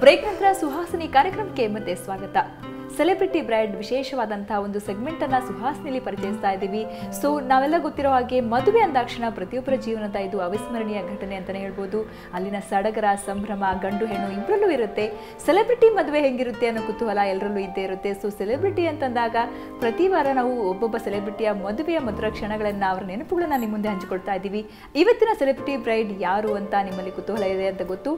Break ನಂತರ ಸುಹಾಸಿನಿ ಕಾರ್ಯಕ್ರಮಕ್ಕೆ ಮತ್ತೆ ಸ್ವಾಗತ. ಸೆಲೆಬ್ರಿಟಿ ಬ್ರೈಡ್ ವಿಶೇಷವಾದಂತಹ ಒಂದು ಸೆಗ್ಮೆಂಟ್ ಅನ್ನ ಸುಹಾಸಿನಿಲಿ ಪರಿಚಯಿಸ್ತಾ ಇದ್ದೀವಿ. ಸೊ ನಾವೆಲ್ಲ ಗೊತ್ತಿರೋ ಹಾಗೆ ಮದುವೆ ಅಂದಾಕ್ಷಣ ಪ್ರತಿಯೊಬ್ಬರ ಜೀವನದ ಇದು ಅವಿಸ್ಮರಣೀಯ ಘಟನೆ ಅಂತಾನೆ ಹೇಳ್ಬೋದು. ಅಲ್ಲಿನ ಸಡಗರ, ಸಂಭ್ರಮ, ಗಂಡು ಹೆಣ್ಣು ಇಬ್ಬರಲ್ಲೂ ಇರುತ್ತೆ. ಸೆಲೆಬ್ರಿಟಿ ಮದುವೆ ಹೆಂಗಿರುತ್ತೆ ಅನ್ನೋ ಕುತೂಹಲ ಎಲ್ಲರಲ್ಲೂ ಇದ್ದೇ ಇರುತ್ತೆ. ಸೊ ಸೆಲೆಬ್ರಿಟಿ ಅಂತಂದಾಗ ಪ್ರತಿ ವಾರ ನಾವು ಒಬ್ಬೊಬ್ಬ ಸೆಲೆಬ್ರಿಟಿಯ ಮದುವೆಯ ಮಧುರ ಕ್ಷಣಗಳನ್ನ, ಅವರ ನೆನಪುಗಳನ್ನ ನಿಮ್ಮ ಮುಂದೆ ಹಂಚಿಕೊಳ್ತಾ ಇದ್ದೀವಿ. ಇವತ್ತಿನ ಸೆಲೆಬ್ರಿಟಿ ಬ್ರೈಡ್ ಯಾರು ಅಂತ ನಿಮ್ಮಲ್ಲಿ ಕುತೂಹಲ ಇದೆ ಅಂತ ಗೊತ್ತು.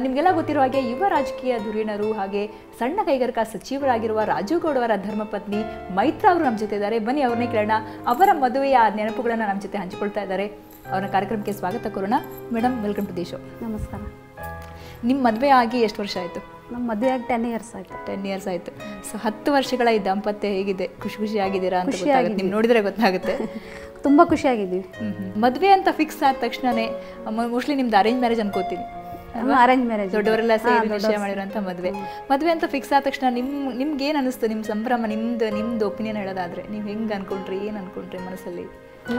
ನಿಮಗೆಲ್ಲ ಗೊತ್ತಿರೋ ಹಾಗೆ ಯುವ ರಾಜಕೀಯ ಧುರೀಣರು ಹಾಗೆ ಸಣ್ಣ ಕೈಗಾರಿಕಾ ಸಚಿವರಾಗಿರುವ ರಾಜೀವ್ ಗೌಡ ಅವರ ಧರ್ಮಪತ್ನಿ ಮೈತ್ರಾ ಅವರು ನಮ್ಮ ಜೊತೆ ಇದ್ದಾರೆ. ಬನ್ನಿ ಅವ್ರನ್ನೇ ಕೇಳೋಣ. ಅವರ ಮದುವೆಯ ನೆನಪುಗಳನ್ನು ನಮ್ಮ ಜೊತೆ ಹಂಚಿಕೊಳ್ತಾ ಇದ್ದಾರೆ. ಅವರ ಕಾರ್ಯಕ್ರಮಕ್ಕೆ ಸ್ವಾಗತ ಕೋರೋಣ. Madam, welcome to the show. ನಮಸ್ಕಾರ. ನಿಮ್ಮ ಮದುವೆ ಆಗಿ ಎಷ್ಟು ವರ್ಷ ಆಯಿತು? ನಮ್ಮ ಮದುವೆ ಆಗಿ 10 years ಆಯಿತು. 10 years ಆಯಿತು. ಸೊ 10 ವರ್ಷಗಳ ಈ ದಾಂಪತ್ಯ ಹೇಗಿದೆ? ಖುಷಿಯಾಗಿದ್ದೀರಾ ಅಂತ ಗೊತ್ತಾಗುತ್ತೆ, ನಿಮ್ಗೆ ನೋಡಿದ್ರೆ ಗೊತ್ತಾಗುತ್ತೆ. ತುಂಬ ಖುಷಿಯಾಗಿದ್ದೀವಿ. ಮದುವೆ ಅಂತ ಫಿಕ್ಸ್ ಆದ ತಕ್ಷಣನೇ ಮೋಸ್ಟ್ಲಿ ನಿಮ್ದು ಅರೇಂಜ್ ಮ್ಯಾರೇಜ್ ಅನ್ಕೋತೀನಿ. ಅರೇಂಜ್ ಮ್ಯಾರೇಜ್, ದೊಡ್ಡವರೆಲ್ಲ ಸೇರಿ ನಿಶ್ಚಯ ಮಾಡಿರೋಂಥ ಮದುವೆ ಅಂತ ಫಿಕ್ಸ್ ಆದ ತಕ್ಷಣ ನಿಮ್ಗೆ ಏನು ಅನಿಸ್ತು? ನಿಮ್ಮ ಸಂಭ್ರಮ, ನಿಮ್ದು ಒಪಿನಿಯನ್ ಹೇಳೋದಾದ್ರೆ ನೀವು ಹೆಂಗೆ ಅನ್ಕೊಂಡ್ರಿ, ಏನು ಅನ್ಕೊಂಡ್ರಿ ಮನಸ್ಸಲ್ಲಿ?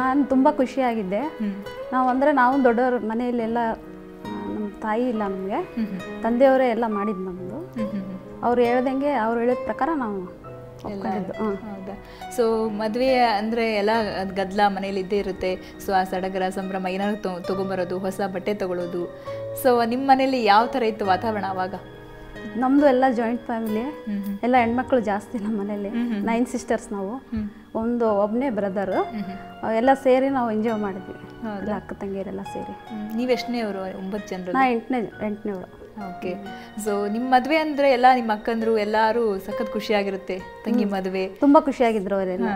ನಾನು ತುಂಬ ಖುಷಿಯಾಗಿದ್ದೆ. ನಾವು ದೊಡ್ಡವ್ರ ಮನೆಯಲ್ಲೆಲ್ಲ, ನಮ್ಮ ತಾಯಿ ಇಲ್ಲ, ನಮಗೆ ತಂದೆಯವರೇ ಎಲ್ಲ ಮಾಡಿದ್ದು ನಮ್ಮದು. ಅವ್ರು ಹೇಳ್ದಂಗೆ, ಅವ್ರು ಹೇಳಿದ ಪ್ರಕಾರ ನಾವು ಒಪ್ಕೊಂಡಿದ್ದು. ಹೌದಾ? ಸೊ ಮದುವೆ ಅಂದರೆ ಎಲ್ಲ ಗದ್ದಲ ಮನೇಲಿ ಇದ್ದೇ ಇರುತ್ತೆ. ಸೊ ಆ ಸಡಗರ, ಸಂಭ್ರಮ, ಏನಾದ್ರು ತೊಗೊಂಬರೋದು, ಹೊಸ ಬಟ್ಟೆ ತೊಗೊಳ್ಳೋದು. ಸೊ ನಿಮ್ಮ ಮನೇಲಿ ಯಾವ ಥರ ಇತ್ತು ವಾತಾವರಣ ಆವಾಗ? ನಮ್ಮದು ಎಲ್ಲ ಜಾಯಿಂಟ್ ಫ್ಯಾಮಿಲಿ, ಎಲ್ಲ ಹೆಣ್ಮಕ್ಳು ಜಾಸ್ತಿ ನಮ್ಮ ಮನೇಲಿ. 9 sisters ನಾವು, ಒಬ್ಬನೇ ಬ್ರದರ್. ಎಲ್ಲ ಸೇರಿ ನಾವು ಎಂಜಾಯ್ ಮಾಡಿದ್ವಿ, ಎಲ್ಲ ಅಕ್ಕ ತಂಗಿಯರೆಲ್ಲ ಸೇರಿ. ನೀವು ಎಷ್ಟನೇ ಅವರು? 9 ಜನರು? ನಾ 8ನೇವಳು. ಓಕೆ. ಸೊ ನಿಮ್ಮ ಮದುವೆ ಅಂದರೆ ಎಲ್ಲ ನಿಮ್ಮ ಅಕ್ಕಂದ್ರು ಎಲ್ಲರೂ ಸಖತ್ ಖುಷಿಯಾಗಿರುತ್ತೆ. ತಂಗಿ ಮದುವೆ ತುಂಬ ಖುಷಿಯಾಗಿದ್ರು ಅವರೆಲ್ಲ.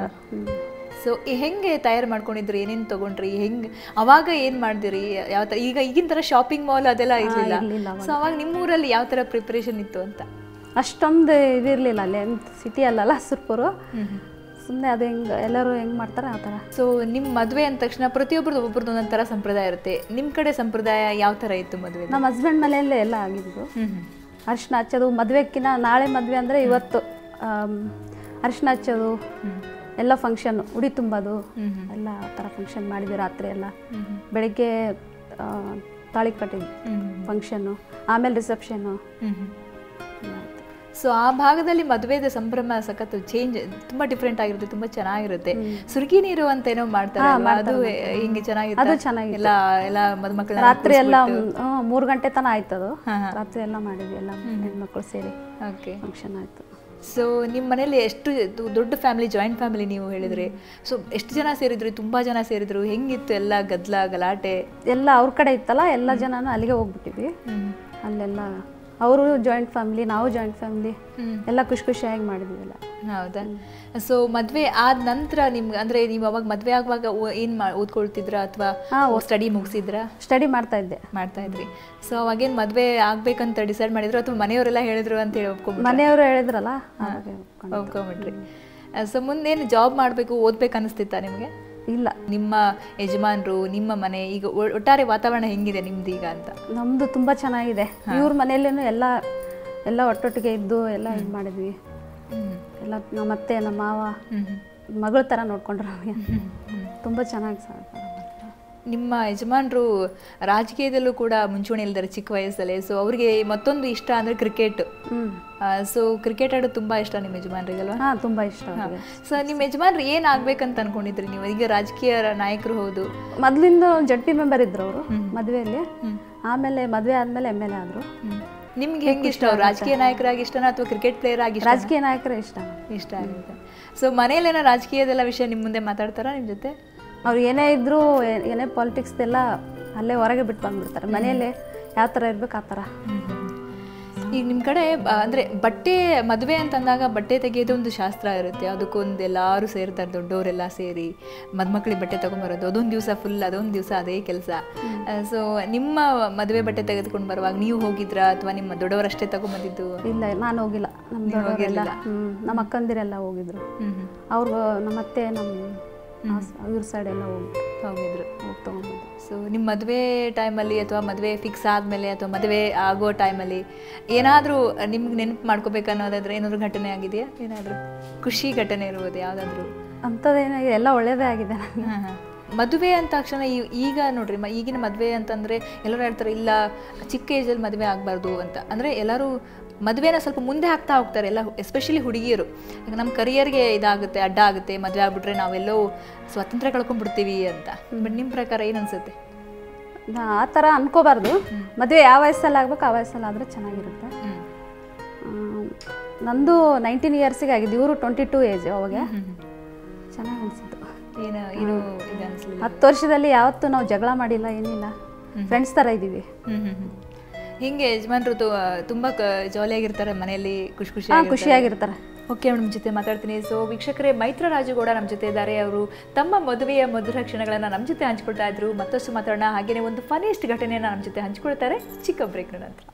ಸೊ ಹೆಂಗೆ ತಯಾರು ಮಾಡ್ಕೊಂಡಿದ್ರಿ? ಏನೇನು ತೊಗೊಂಡ್ರಿ? ಹೆಂಗೆ ಅವಾಗ ಏನು ಮಾಡಿದಿರಿ? ಯಾವ ಥರ ಈಗಿನ ಥರ ಶಾಪಿಂಗ್ ಮಾಲ್ ಅದೆಲ್ಲ ಇರಲಿಲ್ಲ. ಸೊ ಅವಾಗ ನಿಮ್ಮೂರಲ್ಲಿ ಯಾವ ಥರ ಪ್ರಿಪ್ರೇಷನ್ ಇತ್ತು ಅಂತ? ಅಷ್ಟೊಂದು ಇದಿರಲಿಲ್ಲ. ಅಲ್ಲಿ ಸಿಟಿ ಅಲ್ಲಲ್ಲ, ಸುರ್ಪುರು. ಸುಮ್ಮನೆ ಅದು ಎಲ್ಲರೂ ಹೆಂಗೆ ಮಾಡ್ತಾರೆ ಆ ಥರ. ಸೊ ನಿಮ್ಮ ಮದುವೆ ಅಂದ ತಕ್ಷಣ ಪ್ರತಿಯೊಬ್ಬರದ್ದು ಒಬ್ಬರದ್ದು ಒಂದೊಂದು ಥರ ಸಂಪ್ರದಾಯ ಇರುತ್ತೆ. ನಿಮ್ಮ ಕಡೆ ಸಂಪ್ರದಾಯ ಯಾವ ಥರ ಇತ್ತು ಮದುವೆ? ನಮ್ಮ ಹಸ್ಬೆಂಡ್ ಮನೆಯಲ್ಲೇ ಎಲ್ಲ ಆಗಿದ್ದು. ಅರಿಶಿನ ಹಚ್ಚೋದು, ಮದುವೆಕ್ಕಿಂತ ನಾಳೆ ಮದುವೆ ಅಂದರೆ ಇವತ್ತು ಅರಿಶಿನ ಹಚ್ಚೋದು, ಎಲ್ಲ ಫಂಕ್ಷನ್, ಉಡಿ ತುಂಬೋದು, ಎಲ್ಲ ಆ ಥರ ಫಂಕ್ಷನ್ ಮಾಡಿದ್ವಿ. ರಾತ್ರಿ ಎಲ್ಲ ಬೆಳಗ್ಗೆ ತಾಳಿ ಕಟ್ಟಿದ್ವಿ ಫಂಕ್ಷನ್ನು, ಆಮೇಲೆ ರಿಸೆಪ್ಷನ್ನು. ಸೊ ಆ ಭಾಗದಲ್ಲಿ ಮದುವೆದ ಸಂಭ್ರಮ ಸಖತ್ ಚೇಂಜ್, ತುಂಬಾ ಡಿಫ್ರೆಂಟ್ ಆಗಿರುತ್ತೆ, ತುಂಬಾ ಚೆನ್ನಾಗಿರುತ್ತೆ. ಸುರ್ಗಿ ನೀರು ಅಂತ ಏನೋ ಮಾಡ್ತಾರೆ, ಅದು ಹಿಂಗೆ ಚೆನ್ನಾಗಿರುತ್ತೆ. ಎಲ್ಲ ಮದುಮಕ್ಕಳ ರಾತ್ರಿ ಎಲ್ಲ 3 ಗಂಟೆ ತನಕ ಆಯ್ತದು. ರಾತ್ರಿ ಎಲ್ಲ ಮಾಡಿದ್ವಿ, ಎಲ್ಲ ಹೆಣ್ಮಕ್ಳು ಸೇರಿ ಫಂಕ್ಷನ್ ಆಯ್ತು. ಸೊ ನಿಮ್ಮ ಮನೇಲಿ ಎಷ್ಟು ದೊಡ್ಡ ಫ್ಯಾಮಿಲಿ, ಜಾಯಿಂಟ್ ಫ್ಯಾಮಿಲಿ ನೀವು ಹೇಳಿದ್ರಿ. ಸೊ ಎಷ್ಟು ಜನ ಸೇರಿದ್ರು? ತುಂಬಾ ಜನ ಸೇರಿದ್ರು. ಹೆಂಗಿತ್ತು ಎಲ್ಲ ಗದ್ದಲ ಗಲಾಟೆ? ಎಲ್ಲ ಅವ್ರ ಕಡೆ ಇತ್ತಲ್ಲ, ಎಲ್ಲ ಜನನು ಅಲ್ಲಿಗೆ ಹೋಗ್ಬಿಟ್ಟಿದ್ವಿ. ಅಲ್ಲೆಲ್ಲ ಅವರು ಜಾಯಿಂಟ್ ಫ್ಯಾಮಿಲಿ, ನಾವು ಜಾಯಿಂಟ್ ಫ್ಯಾಮಿಲಿ, ಎಲ್ಲ ಖುಷಿಯಾಗಿ ಮಾಡಿದ್ವಿ ಎಲ್ಲ. ಹೌದಾ? ಸೊ ಮದುವೆ ಆದ ನಂತರ ನಿಮ್ಗೆ ಅಂದರೆ ನೀವು ಅವಾಗ ಮದುವೆ ಆಗುವಾಗ ಏನು ಓದ್ಕೊಳ್ತಿದ್ರ ಅಥವಾ ಸ್ಟಡಿ ಮುಗಿಸಿದ್ರ? ಸ್ಟಡಿ ಮಾಡ್ತಾ ಇದ್ರಿ. ಸೊ ಅವಾಗೇನು ಮದುವೆ ಆಗ್ಬೇಕಂತ ಡಿಸೈಡ್ ಮಾಡಿದ್ರು ಅಥವಾ ಮನೆಯವರೆಲ್ಲ ಹೇಳಿದ್ರು ಅಂತ ಹೇಳಿ ಒಪ್ಕೊಂಡ್ಬಿಟ್ರು? ಮನೆಯವರು ಹೇಳಿದ್ರಲ್ಲ, ಒಪ್ಕೊಂಡ್ಬಿಟ್ರಿ. ಸೊ ಮುಂದೇನು ಜಾಬ್ ಮಾಡಬೇಕು, ಓದ್ಬೇಕು ಅನಿಸ್ತಿತ್ತಾ ನಿಮಗೆ? ಇಲ್ಲ. ನಿಮ್ಮ ಯಜಮಾನ್ರು, ನಿಮ್ಮ ಮನೆ, ಈಗ ಒಟ್ಟಾರೆ ವಾತಾವರಣ ಹೆಂಗಿದೆ ನಿಮ್ದು ಈಗ ಅಂತ? ನಮ್ಮದು ತುಂಬ ಚೆನ್ನಾಗಿದೆ. ಇವ್ರ ಮನೆಯಲ್ಲೇನು ಎಲ್ಲ ಒಟ್ಟೊಟ್ಟಿಗೆ ಇದ್ದು ಎಲ್ಲ ಇದು ಮಾಡಿದ್ವಿ. ಎಲ್ಲ ನಮ್ಮತ್ತೆ, ನಮ್ಮ ಮಾವ ಮಗಳ ಥರ ನೋಡ್ಕೊಂಡ್ರು ನಮಗೆ. ತುಂಬ ಚೆನ್ನಾಗಿ ಸಾಕು. ನಿಮ್ಮ ಯಜಮಾನ್ರು ರಾಜಕೀಯದಲ್ಲೂ ಕೂಡ ಮುಂಚೂಣಿಯಲ್ಲಿದ್ದಾರೆ ಚಿಕ್ಕ ವಯಸ್ಸಲ್ಲೇ. ಸೊ ಅವ್ರಿಗೆ ಮತ್ತೊಂದು ಇಷ್ಟ ಅಂದರೆ ಕ್ರಿಕೆಟ್. ಸೊ ಕ್ರಿಕೆಟ್ ಆಡೋದು ತುಂಬ ಇಷ್ಟ ನಿಮ್ಮ ಯಜಮಾನ್ರಿಗಲ್ವಾ? ಹಾಂ, ತುಂಬ ಇಷ್ಟ. ಸೊ ನಿಮ್ಮ ಯಜಮಾನ್ರು ಏನು ಆಗ್ಬೇಕಂತ ಅನ್ಕೊಂಡಿದ್ರಿ ನೀವು? ಈಗ ರಾಜಕೀಯ ನಾಯಕರು ಹೌದು, ಮೊದಲಿಂದ JP ಮೆಂಬರ್ ಇದ್ರು ಅವರು ಮದುವೆಯಲ್ಲಿ. ಆಮೇಲೆ ಮದುವೆ ಆದಮೇಲೆ MLA ಆದರು. ನಿಮ್ಗೆ ಹೆಂಗೆ ಇಷ್ಟ? ಅವ್ರು ರಾಜಕೀಯ ನಾಯಕರಾಗಿ ಇಷ್ಟನಾ ಅಥವಾ ಕ್ರಿಕೆಟ್ ಪ್ಲೇಯರ್ ಆಗಿ? ರಾಜಕೀಯ ನಾಯಕರೇ ಇಷ್ಟ ಆಗುತ್ತೆ. ಸೊ ಮನೇಲೇನೋ ರಾಜಕೀಯದೆಲ್ಲ ವಿಷಯ ನಿಮ್ಮ ಮುಂದೆ ಮಾತಾಡ್ತಾರಾ ನಿಮ್ಮ ಜೊತೆ? ಅವ್ರು ಏನೇ ಇದ್ದರೂ, ಏನೇ ಪಾಲಿಟಿಕ್ಸ್ದೆಲ್ಲ ಅಲ್ಲೇ ಹೊರಗೆ ಬಿಟ್ಟು ಬಂದ್ಬಿಡ್ತಾರೆ. ಮನೆಯಲ್ಲೇ ಯಾವ ಥರ ಇರ್ಬೇಕು ಆ ಥರ. ಈಗ ನಿಮ್ಮ ಕಡೆ ಅಂದರೆ ಬಟ್ಟೆ ಮದುವೆ ಅಂತಂದಾಗ ಬಟ್ಟೆ ತೆಗೆಯೋದು ಒಂದು ಶಾಸ್ತ್ರ ಇರುತ್ತೆ. ಅದಕ್ಕೊಂದು ಎಲ್ಲರೂ ಸೇರ್ತಾರೆ, ದೊಡ್ಡವರೆಲ್ಲ ಸೇರಿ ಮದುಮಕ್ಳಿಗೆ ಬಟ್ಟೆ ತೊಗೊಂಬರೋದು. ಅದೊಂದು ದಿವಸ ಫುಲ್, ಅದೊಂದು ದಿವಸ ಅದೇ ಕೆಲಸ. ಸೊ ನಿಮ್ಮ ಮದುವೆ ಬಟ್ಟೆ ತೆಗೆದುಕೊಂಡು ಬರುವಾಗ ನೀವು ಹೋಗಿದ್ರಾ ಅಥವಾ ನಿಮ್ಮ ದೊಡ್ಡವರಷ್ಟೇ ತಗೊಂಬಂದಿದ್ದು? ಇಲ್ಲ, ನಾನು ಹೋಗಿಲ್ಲ. ನಮ್ಮ ದೊಡ್ಡವರೆಲ್ಲ, ನಮ್ಮ ಅಕ್ಕಂದಿರೆಲ್ಲ ಹೋಗಿದ್ರು. ಅವ್ರು ನಮ್ಮತ್ತೆ, ಇವ್ರ ಸೈಡ್ ಎಲ್ಲ ಹೋಗಿದ್ರು ತೊಗೊಂಡು. ಸೊ ನಿಮ್ಮ ಮದುವೆ ಟೈಮಲ್ಲಿ ಅಥವಾ ಮದುವೆ ಫಿಕ್ಸ್ ಆದಮೇಲೆ ಅಥವಾ ಮದುವೆ ಆಗೋ ಟೈಮಲ್ಲಿ ಏನಾದರೂ ನಿಮ್ಗೆ ನೆನಪು ಮಾಡ್ಕೋಬೇಕನ್ನೋದಾದ್ರೆ ಏನಾದರೂ ಘಟನೆ ಆಗಿದೆಯಾ? ಏನಾದರೂ ಖುಷಿ ಘಟನೆ ಇರ್ಬೋದು ಯಾವುದಾದ್ರೂ? ಅಂಥದ್ದೇನಾಗಿದೆ, ಎಲ್ಲ ಒಳ್ಳೇದೇ ಆಗಿದೆ. ಮದುವೆ ಅಂತ ತಕ್ಷಣ ಈಗ ನೋಡ್ರಿ ಈಗಿನ ಮದುವೆ ಅಂತಂದರೆ ಎಲ್ಲರೂ ಹೇಳ್ತಾರೆ ಇಲ್ಲ ಚಿಕ್ಕ ಏಜಲ್ಲಿ ಮದುವೆ ಆಗಬಾರ್ದು ಅಂತ. ಅಂದರೆ ಎಲ್ಲರೂ ಮದುವೆನ ಸ್ವಲ್ಪ ಮುಂದೆ ಹಾಕ್ತಾ ಹೋಗ್ತಾರೆ ಎಲ್ಲ, ಎಸ್ಪೆಷಲಿ ಹುಡುಗಿಯರು. ಈಗ ನಮ್ಮ ಕರಿಯರ್ಗೆ ಇದಾಗುತ್ತೆ, ಅಡ್ಡ ಆಗುತ್ತೆ, ಮದುವೆ ಆಗ್ಬಿಟ್ರೆ ನಾವೆಲ್ಲೋ ಸ್ವಾತಂತ್ರ್ಯ ಕಳ್ಕೊಂಡ್ಬಿಡ್ತೀವಿ ಅಂತ. ಬಟ್ ನಿಮ್ಮ ಪ್ರಕಾರ ಏನು ಅನ್ಸುತ್ತೆ? ಆ ಥರ ಅನ್ಕೋಬಾರ್ದು. ಮದುವೆ ಯಾವ ವಯಸ್ಸಲ್ಲಿ ಆಗ್ಬೇಕು ಆ ವಯಸ್ಸಲ್ಲಿ ಆದರೆ ಚೆನ್ನಾಗಿರುತ್ತೆ. ನಂದು 19 ಇಯರ್ಸಿಗೆ ಆಗಿದ್ದು, ಇವರು 22 ಏಜ್. ಅವಾಗ ಚೆನ್ನಾಗಿ ಅನಿಸಿತ್ತು. ಏನು ಇದು ಅನಿಸ್ಲಿಲ್ಲ? 10 ವರ್ಷದಲ್ಲಿ ಯಾವತ್ತೂ ನಾವು ಜಗಳ ಮಾಡಿಲ್ಲ, ಏನಿಲ್ಲ, ಫ್ರೆಂಡ್ಸ್ ಥರ ಇದ್ದೀವಿ. ಹಿಂಗೆ ಯಜಮಾನ್ರು ತುಂಬ ಜಾಲಿಯಾಗಿರ್ತಾರೆ ಮನೆಯಲ್ಲಿ, ಖುಷಿಯಾಗಿರ್ತಾರೆ. ಓಕೆ, ನಮ್ಮ ಜೊತೆ ಮಾತಾಡ್ತೀನಿ. ಸೊ ವೀಕ್ಷಕರೇ, ಮೈತ್ರ ರಾಜುಗೌಡ ನಮ್ಮ ಜೊತೆ ಇದ್ದಾರೆ. ಅವರು ತಮ್ಮ ಮದುವೆಯ ಮಧುರ ಕ್ಷಣಗಳನ್ನು ನಮ್ಮ ಜೊತೆ ಹಂಚ್ಕೊಳ್ತಾ ಇದ್ರು. ಮತ್ತಷ್ಟು ಮಾತಾಡೋಣ. ಹಾಗೆಯೇ ಒಂದು ಫನಿಯೆಸ್ಟ್ ಘಟನೆಯನ್ನು ನಮ್ಮ ಜೊತೆ ಹಂಚ್ಕೊಳ್ತಾರೆ ಚಿಕ್ಕ ಬ್ರೇಕ್ನ ನಂತರ.